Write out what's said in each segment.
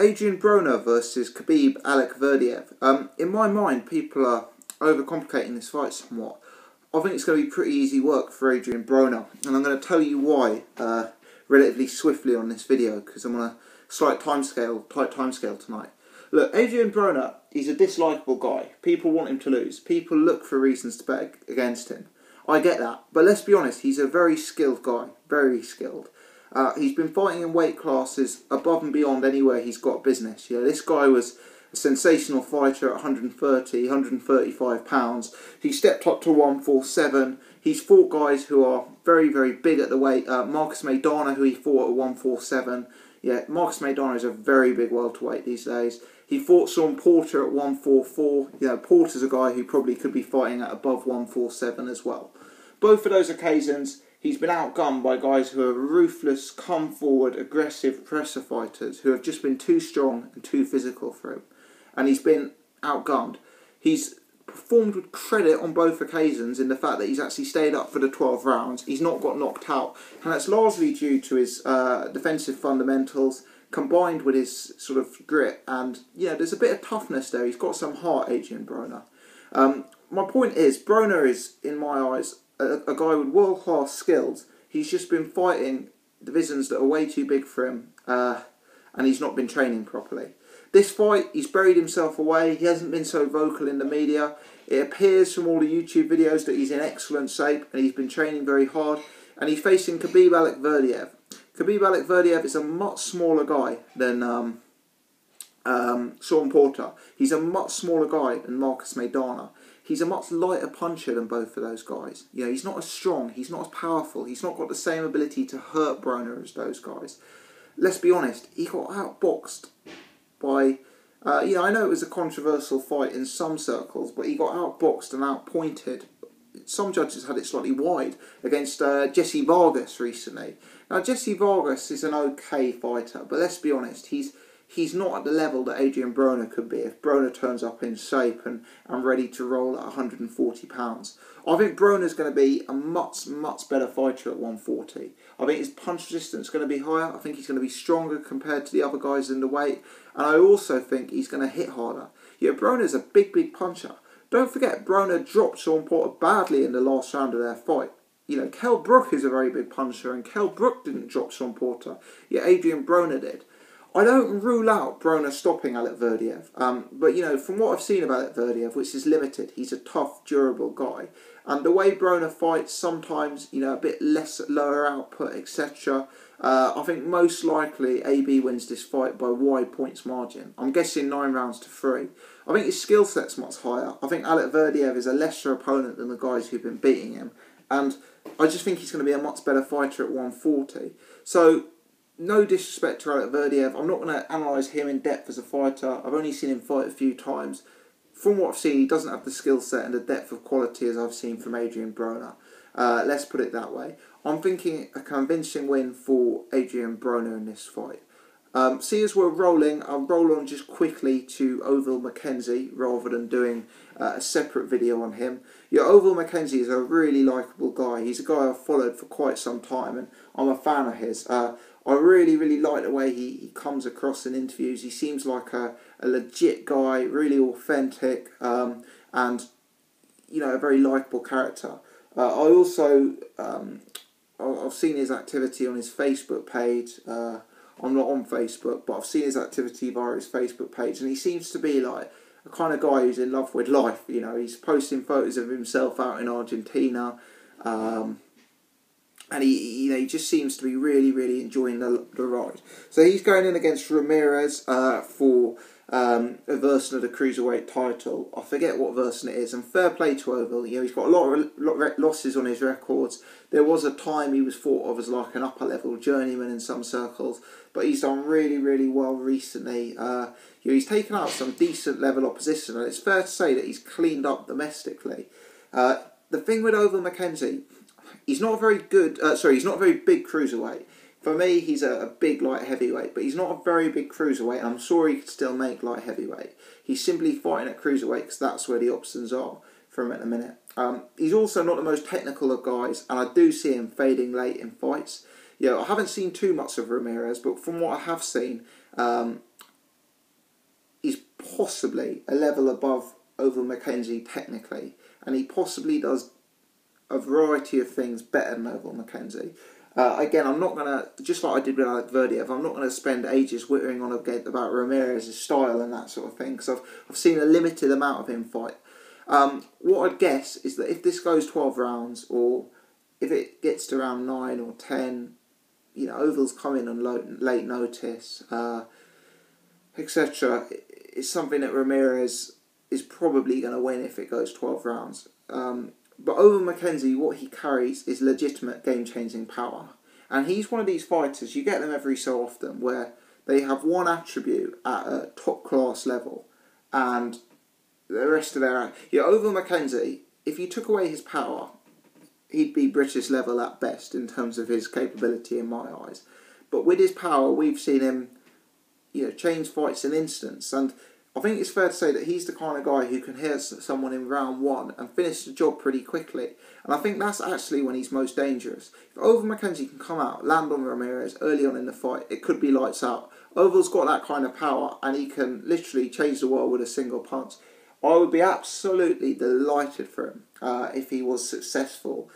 Adrien Broner versus Khabib Allakhverdiev. In my mind, people are overcomplicating this fight somewhat. I think it's going to be pretty easy work for Adrien Broner, and I'm going to tell you why relatively swiftly on this video, because I'm on a tight timescale tonight. Look, Adrien Broner, he's a dislikable guy. People want him to lose. People look for reasons to bet against him. I get that, but let's be honest, he's a very skilled guy, very skilled. He's been fighting in weight classes above and beyond anywhere he's got business. You know, this guy was a sensational fighter at 130, 135 pounds. He stepped up to 147. He's fought guys who are very, very big at the weight. Marcus Maidana, who he fought at 147. Yeah, Marcus Maidana is a very big welterweight these days. He fought Sean Porter at 144. You know, Porter's a guy who probably could be fighting at above 147 as well. Both of those occasions, he's been outgunned by guys who are ruthless, come-forward, aggressive presser fighters who have just been too strong and too physical for him. And he's been outgunned. He's performed with credit on both occasions in the fact that he's actually stayed up for the 12 rounds. He's not got knocked out. And that's largely due to his defensive fundamentals combined with his sort of grit. And, yeah, there's a bit of toughness there. He's got some heart, Adrien Broner. My point is, Broner is, in my eyes, a guy with world-class skills. He's just been fighting divisions that are way too big for him, and he's not been training properly. This fight, he's buried himself away. He hasn't been so vocal in the media. It appears from all the YouTube videos that he's in excellent shape, and he's been training very hard. And he's facing Khabib Allakhverdiev. Khabib Allakhverdiev is a much smaller guy than Sean Porter. He's a much smaller guy than Marcus Maidana. He's a much lighter puncher than both of those guys. You know, he's not as strong, he's not as powerful, he's not got the same ability to hurt Broner as those guys. Let's be honest, he got outboxed by, you know, I know it was a controversial fight in some circles, but he got outboxed and outpointed. Some judges had it slightly wide against Jesse Vargas recently. Now, Jesse Vargas is an okay fighter, but let's be honest, he's not at the level that Adrien Broner could be if Broner turns up in shape and ready to roll at 140 pounds. I think Broner's going to be a much, much better fighter at 140. I think his punch resistance is going to be higher. I think he's going to be stronger compared to the other guys in the weight. And I also think he's going to hit harder. Yeah, Broner's a big, big puncher. Don't forget, Broner dropped Sean Porter badly in the last round of their fight. You know, Kell Brook is a very big puncher, and Kell Brook didn't drop Sean Porter. Yeah, Adrien Broner did. I don't rule out Broner stopping Allakhverdiev, but, you know, from what I've seen of Allakhverdiev, which is limited, he's a tough, durable guy. And the way Broner fights, sometimes, you know, a bit less lower output, etc. I think most likely AB wins this fight by wide points margin. I'm guessing 9 rounds to 3. I think his skill set's much higher. I think Allakhverdiev is a lesser opponent than the guys who've been beating him. And I just think he's going to be a much better fighter at 140. So, no disrespect to Allakhverdiev, I'm not going to analyse him in depth as a fighter. I've only seen him fight a few times. From what I've seen, he doesn't have the skill set and the depth of quality as I've seen from Adrien Broner. Let's put it that way. I'm thinking a convincing win for Adrien Broner in this fight. See, as we're rolling, I'll roll on just quickly to Ovill McKenzie rather than doing a separate video on him. Yeah, Ovill McKenzie is a really likeable guy. He's a guy I've followed for quite some time, and I'm a fan of his. I really, really like the way he comes across in interviews. He seems like a legit guy, really authentic, and, you know, a very likeable character. I also, I've seen his activity on his Facebook page. I'm not on Facebook, but I've seen his activity via his Facebook page, and he seems to be like a kind of guy who's in love with life. You know, he's posting photos of himself out in Argentina, and he just seems to be really, really enjoying the ride. So he's going in against Ramirez for a version of the cruiserweight title. I forget what version it is, and fair play to Ovil. You know, he's got a lot of losses on his records. There was a time he was thought of as like an upper level journeyman in some circles, but he's done really, really well recently. You know, he's taken out some decent level opposition, and it's fair to say that he's cleaned up domestically. The thing with Ovill McKenzie, he's not a very good. He's not a very big cruiserweight. For me, he's a big light heavyweight, but he's not a very big cruiserweight, and I'm sure he could still make light heavyweight. He's simply fighting at cruiserweight because that's where the options are for him at the minute. He's also not the most technical of guys, and I do see him fading late in fights. You know, I haven't seen too much of Ramirez, but from what I have seen, possibly a level above Ovill McKenzie technically, and he possibly does a variety of things better than Ovill McKenzie. Again, I'm not going to, just like I did with Allakhverdiev, I'm not going to spend ages whittering on again about Ramirez's style and that sort of thing, because I've seen a limited amount of him fight. What I'd guess is that if this goes 12 rounds, or if it gets to round 9 or 10, you know, Ovill's come in on late notice, etc. It's something that Ramirez is probably going to win if it goes 12 rounds. But Ovill McKenzie, what he carries is legitimate game-changing power. And he's one of these fighters, you get them every so often, where they have one attribute at a top-class level, and the rest of their... Yeah, Ovill McKenzie, if you took away his power, he'd be British level at best in terms of his capability in my eyes. But with his power, we've seen him, you know, change fights in instants, and I think it's fair to say that he's the kind of guy who can hit someone in round 1 and finish the job pretty quickly. And I think that's actually when he's most dangerous. If Ovill McKenzie can come out, land on Ramirez early on in the fight, it could be lights out. Ovill's got that kind of power, and he can literally change the world with a single punch. I would be absolutely delighted for him if he was successful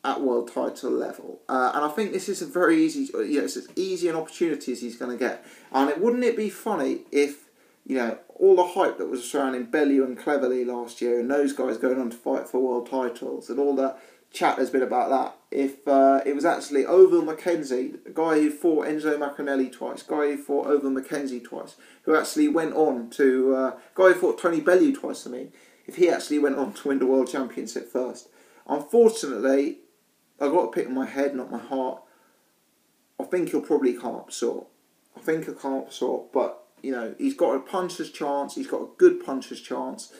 at world title level. And I think this is a very easy, you know, it's as easy an opportunity as he's going to get. And wouldn't it be funny if, you know, all the hype that was surrounding Bellew and Cleverly last year, and those guys going on to fight for world titles, and all the chat there's been about that, if it was actually Ovill McKenzie, the guy who fought Enzo Maccarinelli twice, guy who fought Ovill McKenzie twice, who actually went on to, guy who fought Tony Bellew twice, I mean, if he actually went on to win the world championship first. Unfortunately, I've got to pick my head, not my heart. I think he'll probably come up short. But you know, he's got a puncher's chance, he's got a good puncher's chance.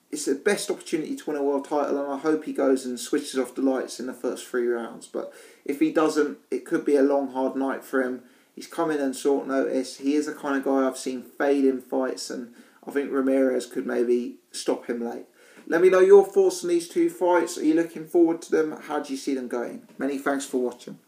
It's the best opportunity to win a world title, and I hope he goes and switches off the lights in the first 3 rounds. But if he doesn't, it could be a long, hard night for him. He's come in on short notice. He is the kind of guy I've seen fade in fights, and I think Ramirez could maybe stop him late. Let me know your thoughts on these two fights. Are you looking forward to them? How do you see them going? Many thanks for watching.